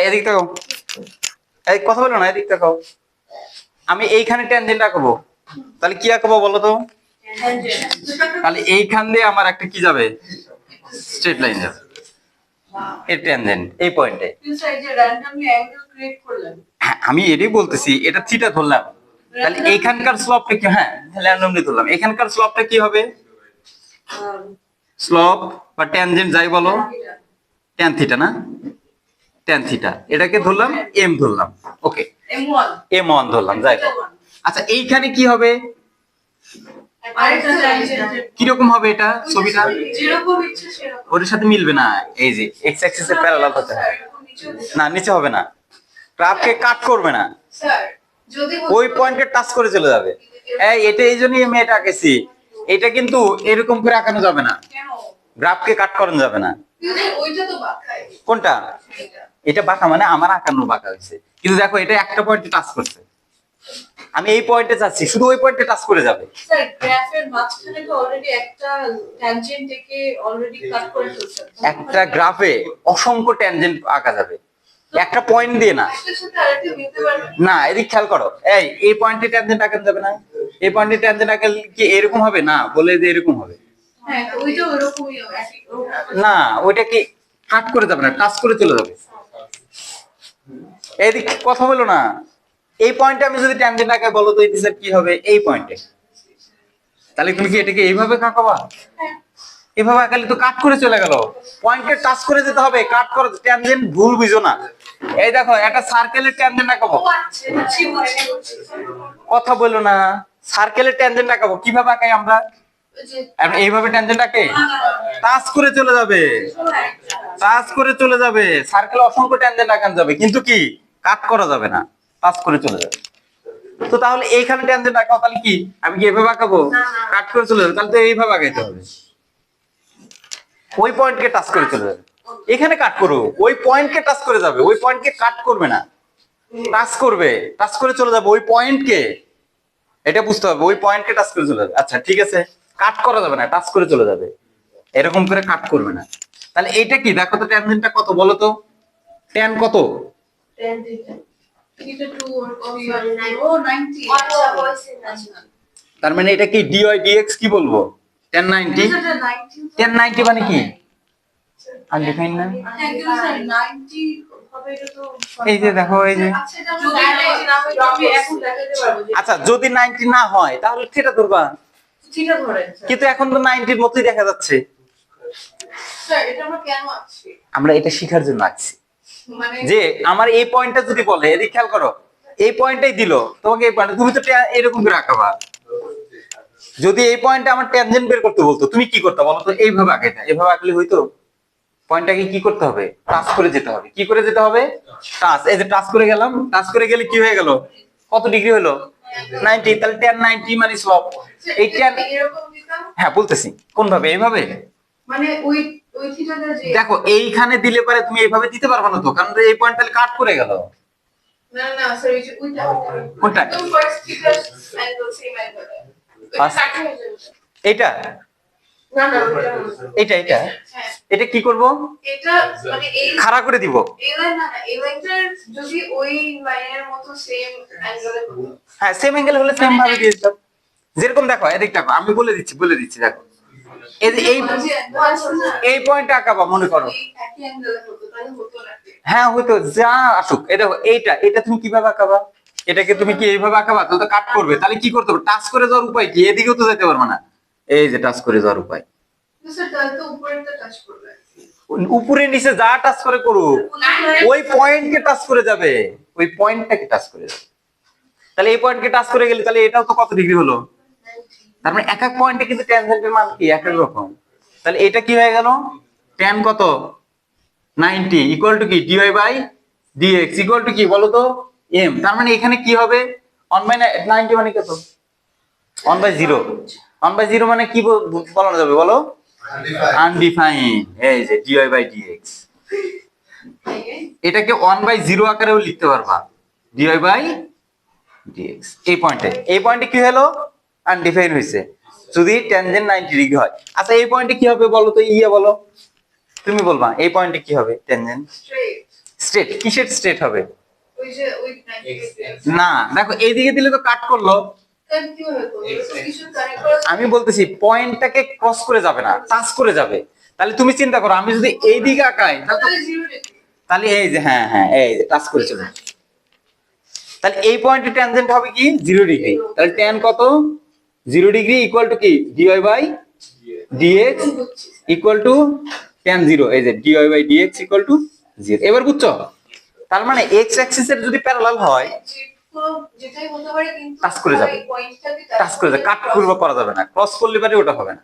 এদিক তাকাও, এই কথা বলো না, এদিক তাকাও। আমি এইখানে ট্যানজেন্ট আঁকবো, তাহলে কি আঁকবো বলো তো? তাহলে এইখান দিয়ে আমার একটা কি যাবে, স্ট্রেট লাইন যাবে, এর ট্যানজেন্ট এই পয়েন্টে। আমি এটাই বলতেছি, এটা থিটা ধরলাম, তাহলে এইখানকার স্লপটা কি? হ্যাঁ, র্যান্ডমলি ধরলাম। এখানকার স্লপটা কি হবে? স্লপ বা ট্যানজেন্ট যাই বলো, ট্যান থিটা না, ট্যান থিটা, এটাকে ধরলাম এম ধরলাম, ওকে, M1 ধরলাম, যাই হোক। আচ্ছা এইখানে কি হবে, কিরকম হবে এটা ছবিটা? ওর সাথে মিলবে না, এই যে এক্স অ্যাক্সিসে প্যারালাল হতে হবে না, নিচে হবে না, গ্রাফকে কাট করবে না, ওই পয়েন্টকে টাচ করে চলে যাবে। এই এটা এই জন্যই আমি এটা আঁকেছি, এটা কিন্তু এরকম করে আঁকানো যাবে না, গ্রাফকে কাট করানো যাবে না। কোনটা? এটা বাঁকা মানে আমার আঁকানো বাঁকা হয়েছে, কিন্তু দেখো এটা একটা পয়েন্টে টাচ করছে, আমি এই পয়েন্টে যাচ্ছি, শুধু ওই পয়েন্টে টাচ করে যাবে। স্যার গ্রাফের মাঝখানে তো অলরেডি একটা ট্যানজেন্ট একে অলরেডি কাট করে ফেলছেন। একটা গ্রাফে অসংখ্য ট্যানজেন্ট আঁকা যাবে, একটা পয়েন্ট দিয়ে না। না, এদিক খেয়াল করো, এই পয়েন্টে ট্যানজেন্ট আঁকানো যাবে না, এই পয়েন্টে ট্যানজেন্ট আঁকালে কি এরকম হবে না, বলে যে এরকম হবে। হ্যাঁ, ওইটা ওরকমই হবে। না, ওইটা কি কাট করে যাবে না, টাচ করে চলে যাবে। এদিক কথা বলো না, এই পয়েন্টে আমি যদি ট্যানজেন্ট আঁকাই, বলো তো এই কি হবে এই পয়েন্টে? তাহলে তুমি কি এটাকে এইভাবে আঁকাবা? এভাবে আঁকালে তো কাট করে চলে গেল, পয়েন্টে টাচ করে যেতে হবে, কাট করে ট্যানজেন্ট ভুল বুঝো না। এই দেখো একটা সার্কেলের ট্যানজেন্ট আঁকাবো, কথা বলো না, সার্কেলের ট্যানজেন্ট আঁকাবো, কিভাবে আঁকাই আমরা? এইভাবে ট্যানজেন্ট আঁকে, টাচ করে চলে যাবে, টাচ করে চলে যাবে, সার্কেলে অসংখ্য ট্যানজেন্ট আঁকানো যাবে, কিন্তু কি কাট করা যাবে না, টাচ করে চলে যাবে। তো তাহলে এইখানে ট্যানজেন্ট আঁকাও, তাহলে কি আমি কি এভাবে আঁকাবো? কাট করে চলে যাবে, তাহলে তো এইভাবে আঁকাইতে হবে, ওই পয়েন্টকে টাচ করে চলে যাবে। এখানে কাট করো, ওই পয়েন্টকে টাচ করে যাবে, ওই পয়েন্টকে কাট করবে না, টাচ করবে, টাচ করে চলে যাবে ওই পয়েন্টকে, এটা বুঝতে হবে, ওই পয়েন্টকে টাচ করে চলে যাবে। আচ্ছা ঠিক আছে, কাট করা যাবে না, টাচ করে চলে যাবে, এরকম করে কাট করবে না। তাহলে এইটা কি দেখো তো, ট্যানজেন্টটা কত বলো তো, ট্যান কত? তার মানে এটা কি dy dx কি বলবো, tan 90? tan 90 মানে কি আনডিফাইন্ড না? এই যে দেখো, এই যে আচ্ছা যদি 90 না হয় তাহলে থিটা ধরবা, কিন্তু এখন তো 90 এর মতই দেখা যাচ্ছে। আমরা এটা শেখার জন্য আছি, যে আমার এই পয়েন্টটা যদি বলে, এদিকে খেয়াল করো, এই পয়েন্টটাই দিল তোমাকে, এই পয়েন্ট তুমি তো এরকম করে আঁকাবা। যদি এই পয়েন্টে আমার ট্যানজেন্ট বের করতে বলতো, তুমি কি করতে বলো তো? এইভাবে আঁকাইতা, এভাবে আঁকলে হইতো? পয়েন্টটাকে কি করতে হবে? টাচ করে যেতে হবে। কি করে যেতে হবে? টাচ। এই যে টাচ করে গেলাম, টাচ করে গেলে কি হয়ে গেল, কত ডিগ্রি হলো? 90। তাহলে tan 90 মানে স্লপ। এই tan, হ্যাঁ বলতেছি কোন ভাবে, এইভাবে মানে ওই থিটাটা যে দেখো, এইখানে দিলে পরে তুমি এইভাবে দিতে পারবে না তো, কারণ এই পয়েন্ট তাহলে কাট করে গেল। না না স্যার, এই যে ওইটা কোনটা? একদম ফার্স্ট থিটার অ্যাঙ্গেল সেম অ্যাঙ্গেল, এটা না না এটা এটা এটা কি করব? এটা মানে এই খাড়া করে দিব। এই লাইন না না, এই লাইনটার যদি ওই লাইনের মতো সেম অ্যাঙ্গেলে হতো, হ্যাঁ সেম অ্যাঙ্গেল হলে সেম ভাবে দিয়ে দিতাম। যেরকম দেখো, এদিক দেখো, আমি বলে দিচ্ছি দেখো, এই যে এই পয়েন্ট আঁকাবা মনে করো, একই অ্যাঙ্গেলে হতো তাহলে হতো না। হ্যাঁ হয়তো যা আসুক, এই দেখো এটা তুমি কিভাবে আঁকাবা? এটাকে তুমি কি এইভাবে আঁকাবা? তাহলে তো কাট করবে, তাহলে কি করতে হবে? টাচ করে যাওয়ার উপায় কি? এদিকেও তো যেতে পারবে না, এই যে টাচ করে যাওয়ার উপায়, স্যার তাহলে তো উপরেরটা টাচ করবে, উপরে নিচে যা টাচ করে করুক, ওই পয়েন্টকে টাচ করে যাবে, ওই পয়েন্টটাকে টাচ করে যাবে। তাহলে এই পয়েন্টকে টাচ করে গেলে তাহলে এটাও তো কত ডিগ্রি হলো? তার মানে এক এক পয়েন্টে কিন্তু ট্যানজেন্টের মান কি এক এক রকম। তাহলে এটা কি হয়ে গেল? tan কত? 90 ইকুয়াল টু কি dy by dx equal to কি বলো তো? m। তার মানে এখানে কি হবে? 1/90 মানে কত? 1/0। 1/0 মানে কি বলা যাবে বলো? আনডিফাইন্ড। এই যে dy বাই dx, এটাকে 1/0 আকারেও লিখতে পারবা, dy বাই dx। এই পয়েন্টে কি হলো? আনডিফাইন্ড হয়েছে যদি ট্যানজেন্ট 90 ডিগ্রি হয়। আচ্ছা এই পয়েন্টে কি হবে বলো তো? ইয়ে বলো, তুমি বলবা এই পয়েন্টে কি হবে ট্যানজেন্ট স্ট্রেট স্ট্রেট কিসের স্ট্রেট হবে ওই যে ওই 90 না দেখো এইদিকে দিলে তো কাট করলো কাট কি হবে করবে তো কিছু কানেক্ট করা আমি বলতেছি পয়েন্টটাকে ক্রস করে যাবে না টাচ করে যাবে তাহলে তুমি চিন্তা করো আমি যদি এই দিকে আঁকাই তাহলে 0 ডিগ্রি তাহলে এই যে হ্যাঁ হ্যাঁ এই যে টাচ করে চলে যাবে। তাহলে এই পয়েন্টে ট্যানজেন্ট হবে কি 0 ডিগ্রি তাহলে ট্যান কত 0 ডিগ্রি ইকুয়াল টু কি dy by dx equal to tan 0 এই যে dy by dx equal to 0 এবার বুঝছো তার মানে এক্স অ্যাক্সিসের যদি প্যারালাল হয় যেটাই হতে পারে কিন্তু টাচ করে যাবে পয়েন্টটাকে টাচ করে যাবে কাট করবে করা যাবে না ক্রস করলে পারে ওটা হবে না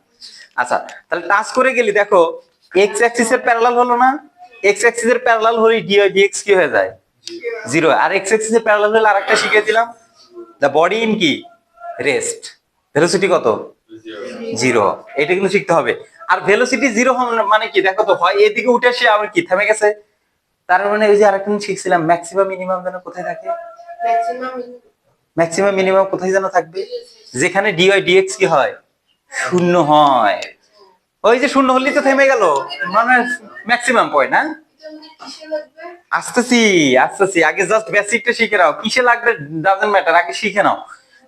আচ্ছা তাহলে টাচ করে গেলি দেখো এক্স অ্যাক্সিসের প্যারালাল হলো না এক্স অ্যাক্সিসের প্যারালাল হলে ডিওয়াই ডিএক্স কি হয়ে যায় 0 আর এক্স অ্যাক্সিসের প্যারালাল হলে আরেকটা শিখিয়ে দিলাম দ্য বডি ইন কি রেস্ট ভেলোসিটি কত 0 এটা কিন্তু শিখতে হবে আর ভেলোসিটি 0 মানে কি দেখো তো হয় এদিকে উঠে আসে আবার কি থেমে গেছে তার মানে ওই যে আরেকটা শিখছিলাম ম্যাক্সিমাম মিনিমাম যেন কোথায় থাকে ম্যাক্সিমাম মিনিমাম কোথায় যেন থাকবে যেখানে ডিওয়াই ডিএক্স কি হয় শূন্য হয় ওই যে শূন্য হলেই তো থেমে গেল মানে ম্যাক্সিমাম পয়েন্ট না কিসে লাগবে আসতেছি আসতেছি আগে জাস্ট বেসিকটা শিখে নাও কিসে লাগবে ডাজন্ট ম্যাটার আগে শিখে নাও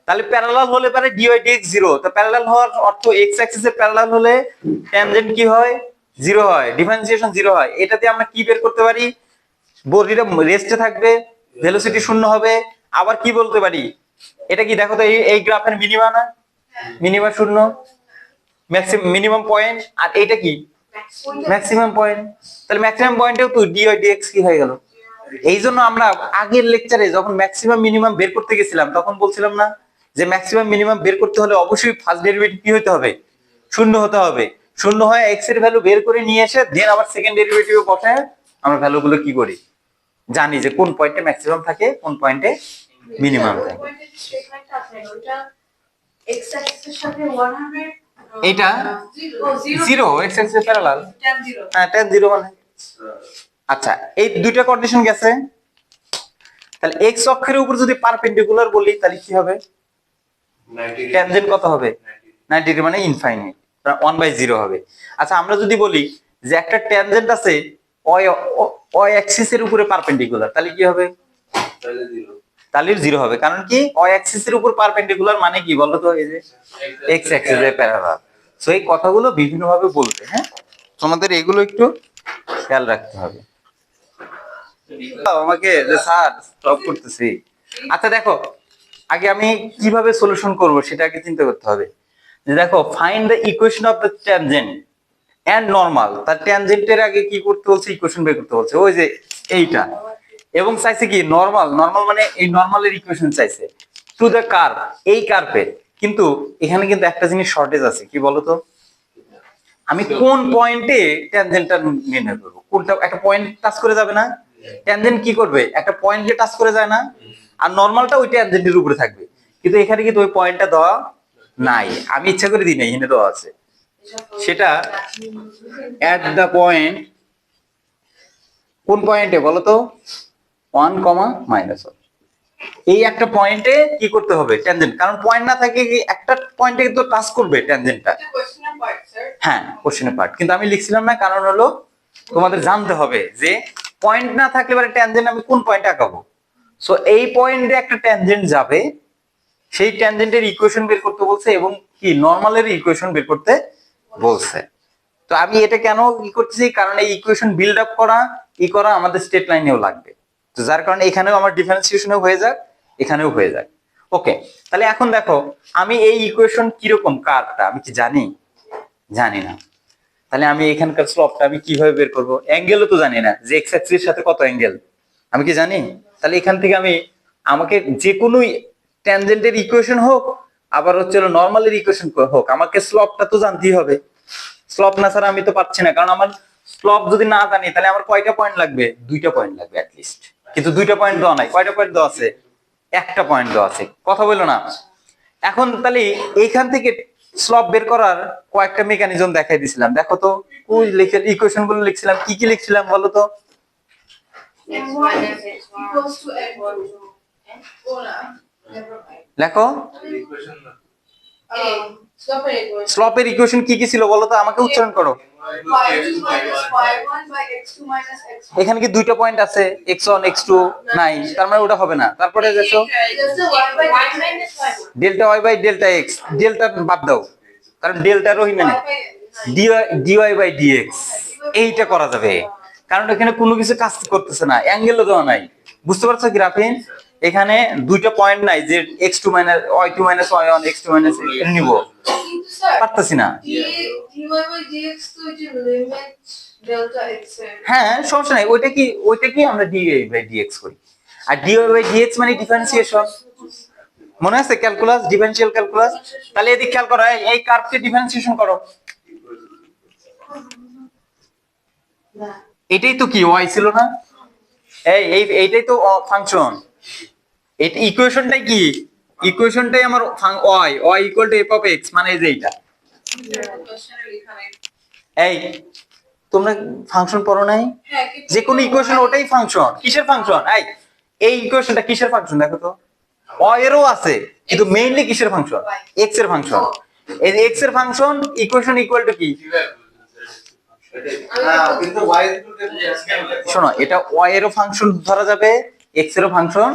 তাহলে প্যারালাল হলে পারে ডিওয়াই ডিএক্স 0 তো প্যারালাল হওয়ার অর্থ এক্স অ্যাক্সিসের প্যারালাল হলে ট্যানজেন্ট কি হয় 0 হয় ডিফারেন্সিয়েশন 0 হয় এটাতে আমরা কি বের করতে পারি বডিটা রেস্টে থাকবে ভেলোসিটি শূন্য হবে আবার কি বলতে পারি এটা কি দেখো তো এই গ্রাফের মিনিমা না মিনিমা শূন্য ম্যাক্সিমাম মিনিমাম পয়েন্ট আর এটা কি ম্যাক্সিমাম পয়েন্ট তাহলে ম্যাক্সিমাম পয়েন্টেও তো ডিওয়াই ডিএক্স কি হয়ে গেল এই জন্য আমরা আগের লেকচারে যখন ম্যাক্সিমাম মিনিমাম বের করতে গেছিলাম তখন বলছিলাম না যে ম্যাক্সিমাম মিনিমাম বের করতে হলে অবশ্যই ফার্স্ট ডেরিভেটিভ কি হতে হবে শূন্য হতে হবে শূন্য হয় এক্স এর ভ্যালু বের করে নিয়ে এসে দেন আবার সেকেন্ড ডেরিভেটিভে বসায় আমরা ভ্যালুগুলো কি করি জানি যে কোন পয়েন্টে ম্যাক্সিমাম থাকে কোন পয়েন্টে মিনিমাম থাকে স্টেটমেন্টটা আছে ওটা এক্স অ্যাক্সিসের সাথে 100 এটা 0 এক্স এক্সিস প্যারালাল tan 0 হ্যাঁ tan 0 মানে আচ্ছা এই দুইটা কন্ডিশন গেছে তাহলে এক্স অক্ষের উপর যদি পারপেন্ডিকুলার বলি তাহলে কি হবে ট্যানজেন্ট কত হবে 90 ডিগ্রি মানে ইনফাইনাইট 1/0 হবে আচ্ছা আমরা যদি বলি যে একটা ট্যানজেন্ট আছে ওই অ্যাক্সিস এর উপরে পারপেন্ডিকুলার তাহলে কি হবে তাহলে 0 হবে কারণ কি ওই অ্যাক্সিস এর উপর পারপেন্ডিকুলার মানে কি বলো তো এই যে এক্স অ্যাক্সিস এর প্যারালাল সো এই কথাগুলো বিভিন্ন ভাবে বলতে হ্যাঁ তোমাদের এগুলো একটু খেয়াল রাখতে হবে আমাকে যে স্যার স্টপ করতেছি আচ্ছা দেখো আগে আমি কিভাবে সলিউশন করব সেটা আগে চিন্তা করতে হবে যে দেখো find the equation of the tangent and normal তার ট্যানজেন্টের আগে কি করতে বলছে ইকুয়েশন বের করতে বলছে ওই যে এইটা এবং চাইছে কি নরমাল নরমাল মানে এই নরমালের ইকুয়েশন চাইছে টু দ্য কার্ভ এই কার্ভের কিন্তু এখানে কিন্তু একটা জিনিস শর্টেজ আছে কি বলতো আমি কোন পয়েন্টে ট্যানজেন্টটা নির্ণয় করব কোনটা একটা পয়েন্ট টাচ করে যাবে না ট্যানজেন্ট কি করবে একটা পয়েন্টকে টাচ করে যায় না আর নরমালটা ওই ট্যানজেন্টের উপরে থাকবে কিন্তু এখানে কিন্তু ওই পয়েন্টটা দেওয়া নাই আমি ইচ্ছা করে দিই না এখানে দেওয়া আছে সেটা এট দা পয়েন্ট কোন পয়েন্টে বলো তো 1, -1 এই একটা পয়েন্টে কি করতে হবে ট্যানজেন্ট কারণ পয়েন্ট না থাকে কি একটা পয়েন্টে তো টাচ করবে ট্যানজেন্টটা কোশ্চেন পার্ট স্যার হ্যাঁ কোশ্চেনের পার্ট কিন্তু আমি লিখছিলাম না কারণ হলো তোমাদের জানতে হবে যে পয়েন্ট না থাকলে এবারে ট্যানজেন্ট আমি কোন পয়েন্টে আঁকাবো সো এই পয়েন্টে একটা ট্যানজেন্ট যাবে সেই ট্যানজেন্টের ইকুয়েশন বের করতে বলছে এবং কি নরমালের ইকুয়েশন বের করতে বলছে তো আমি এটা কেন কি করতেছি কারণ এই ইকুয়েশন বিল্ড আপ করা আমাদের স্টেট লাইনেও লাগবে তো যার কারণে এখানেও আমার ডিফারেন্সিয়েশনও হয়ে যাক এখানেও হয়ে যাক ওকে তাহলে এখন দেখো আমি এই ইকুয়েশন কিরকম কার্ভটা আমি কি জানি না তাহলে আমি এখানকার স্লোপটা আমি কিভাবে বের করব অ্যাঙ্গেলও তো জানি না যে এক্স অ্যাক্সিসের সাথে কত অ্যাঙ্গেল আমি কি জানি তাহলে এখান থেকে আমাকে যে কোনো ট্যানজেন্টের ইকুয়েশন হোক আবার হচ্ছে নরমালের ইকুয়েশন হোক আমাকে স্লোপটা তো জানতেই হবে স্লোপ না ছাড়া আমি তো পাচ্ছি না কারণ আমার স্লোপ যদি না জানি তাহলে আমার কয়টা পয়েন্ট লাগবে 2টা পয়েন্ট লাগবে অ্যাট লিস্ট কিন্তু 2টা পয়েন্ট দেওয়া নাই কয়টা পয়েন্ট দেওয়া আছে একটা পয়েন্ট দেওয়া আছে কথা বললো না এখন তাহলে এইখান থেকে স্লপ বের করার কয়েকটা মেকানিজম দেখাই দিছিলাম দেখো তো ওই লেখার ইকুয়েশন গুলো লিখছিলাম কি কি লিখছিলাম বলো তো x1 equals to x1 ওরা লেখো Slope equation. স্লপের ইকুয়েশন কি কি ছিল বলো তো, আমাকে উচ্চারণ করো। y2 minus y1 by x2 minus x1. এখানে কি দুইটা পয়েন্ট আছে, x1 x2 নাই, তার মানে ওটা হবে না। তারপরে দেখো Just the y by y minus y1. Delta y by delta x, delta বাদ দাও কারণ ডেল্টা রহিমে নেই, ডিওয়াই বাই ডিএক্স এইটা করা যাবে কারণ এখানে কোনো কিছু কাজ করতেছে না, অ্যাঙ্গেলও দেওয়া নাই। বুঝতে পারছো কি রাফিন? এখানে দুইটা পয়েন্ট নাই যে x2 minus y2 minus y1 x2 minus নিব, কিন্তু স্যার পারতেছি না। dy by dx তো যে লিমিট ডেল্টা x এর হ্যাঁ সমস্যা নাই, ওইটা কি আমরা ডিওয়াই বাই ডিএক্স করি, আর ডিওয়াই বাই ডিএক্স মানে ডিফারেন্সিয়েশন, মনে আছে ক্যালকুলাস, ডিফারেনশিয়াল ক্যালকুলাস? তাহলে এদিক খেয়াল করো, এই কার্ভকে ডিফারেন্সিয়েশন করো। না এটাই তো কি y ছিল না, এইটাই তো ফাংশন। এটা ইকুয়েশনটাই কি, ইকুয়েশনটাই আমার y equal to f of x, মানে এই যে এইটা। কোশ্চেনে লেখা নাই এই তোমরা ফাংশন পড়ো নাই? হ্যাঁ কিন্তু যে কোনো ইকুয়েশন ওটাই ফাংশন। কিসের ফাংশন? এই ইকুয়েশনটা কিসের ফাংশন দেখো তো, y এরও আছে কিন্তু মেইনলি কিসের ফাংশন, x এর ফাংশন। এই x এর ফাংশন ইকুয়েশন ইকুয়াল টু কি, কিন্তু y শোনো এটা y এরও ফাংশন ধরা যাবে, x এরও ফাংশন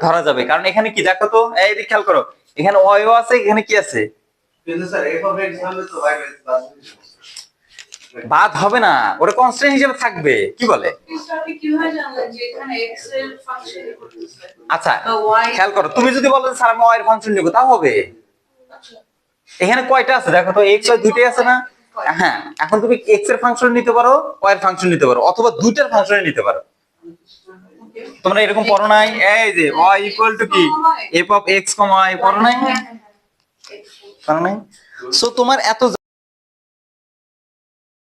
ধরা যাবে, কারণ এখানে কি দেখো তো, এই দিক খেয়াল করো, এখানে y ও আছে, এখানে কি আছে, কিন্তু স্যার f অফ x হলে তো y বাই প্লাস বাদ হবে না, ওটা কনস্ট্যান্ট হিসেবে থাকবে। কি বলে? কিন্তু আপনি কিভাবে জানলেন যে এখানে x এর ফাংশন করতেছে আচ্ছা বা y খেয়াল করো, তুমি যদি বলো যে স্যার আমি y এর ফাংশন নিব, তাও হবে। আচ্ছা এখানে কয়টা আছে দেখো তো, x y দুইটাই আছে না? হ্যাঁ, এখন তুমি x এর ফাংশন নিতে পারো, y এর ফাংশন নিতে পারো, অথবা দুইটার ফাংশন নিতে পারো। তোমরা এরকম পড়ো নাই, এই যে y ইকুয়াল টু কি f অফ x, y পড়ো নাই? হ্যাঁ, পড়ো নাই? সো তোমার এত